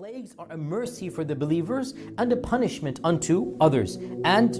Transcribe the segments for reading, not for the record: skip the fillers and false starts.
plagues are a mercy for the believers and a punishment unto others. And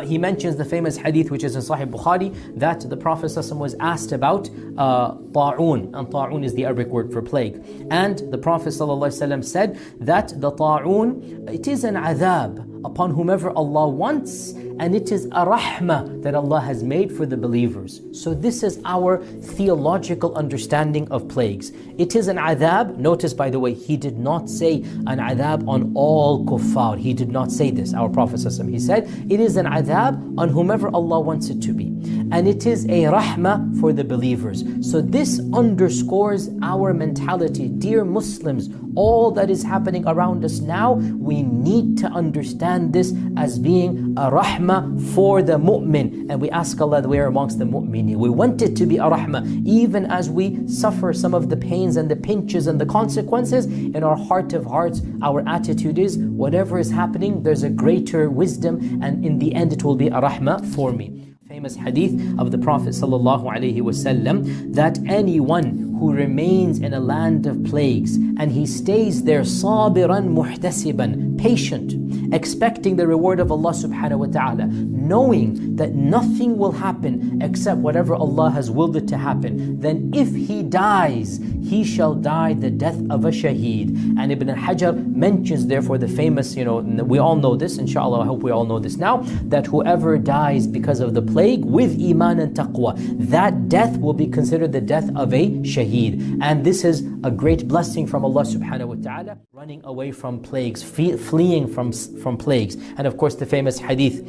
he mentions the famous hadith which is in Sahih Bukhari that the Prophet ﷺ was asked about ta'un, and ta'un is the Arabic word for plague. And the Prophet ﷺ said that the ta'un, it is an adhab upon whomever Allah wants, and it is a rahmah that Allah has made for the believers. So this is our theological understanding of plagues. It is an adhab. Notice, by the way, he did not say an adhab on all kuffar. He did not say this, our Prophet ﷺ. He said it is an adhab on whomever Allah wants it to be, and it is a rahmah for the believers. So this underscores our mentality. Dear Muslims, all that is happening around us now, we need to understand this as being a rahmah for the mu'min. And we ask Allah that we are amongst the mu'minin. We want it to be a rahmah, even as we suffer some of the pains and the pinches and the consequences. In our heart of hearts, our attitude is, whatever is happening, there's a greater wisdom, and in the end it will be a rahmah for me. Famous hadith of the Prophet ﷺ that anyone who remains in a land of plagues and he stays there sabiran muhtasiban, patient, expecting the reward of Allah subhanahu wa ta'ala, knowing that nothing will happen except whatever Allah has willed it to happen, then if he dies, he shall die the death of a shaheed. And Ibn al-Hajar mentions therefore the famous, we all know this, inshallah, I hope we all know this now, that whoever dies because of the plague with iman and taqwa, that death will be considered the death of a shaheed. And this is a great blessing from Allah subhanahu wa ta'ala, running away from plagues, fleeing from plagues. And of course the famous hadith,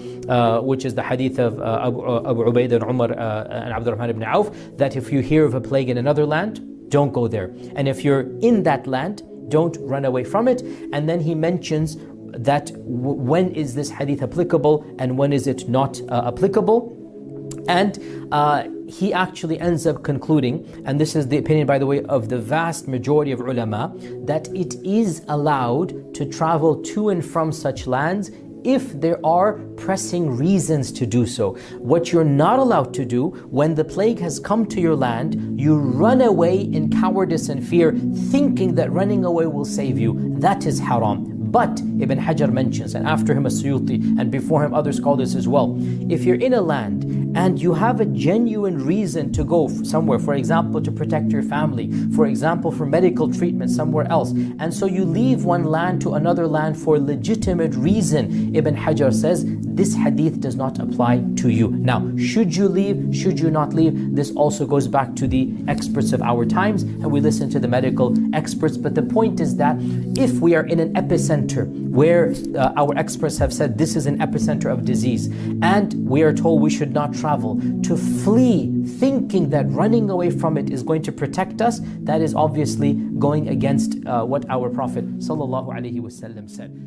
which is the hadith of Abu Ubaidah and Umar and Abdurrahman ibn Auf, that if you hear of a plague in another land, don't go there. And if you're in that land, don't run away from it. And then he mentions that when is this hadith applicable and when is it not applicable. And he actually ends up concluding, and this is the opinion, by the way, of the vast majority of ulama, that it is allowed to travel to and from such lands if there are pressing reasons to do so. What you're not allowed to do, when the plague has come to your land, you run away in cowardice and fear, thinking that running away will save you. That is haram. But Ibn Hajar mentions, and after him As-Suyuti, and before him other scholars as well, if you're in a land and you have a genuine reason to go somewhere, for example, to protect your family, for example, for medical treatment somewhere else, and so you leave one land to another land for legitimate reason, Ibn Hajar says, this hadith does not apply to you. Now, should you leave? Should you not leave? This also goes back to the experts of our times, and we listen to the medical experts. But the point is that if we are in an epicenter where our experts have said this is an epicenter of disease, and we are told we should not travel, to flee thinking that running away from it is going to protect us, that is obviously going against what our Prophet ﷺ said.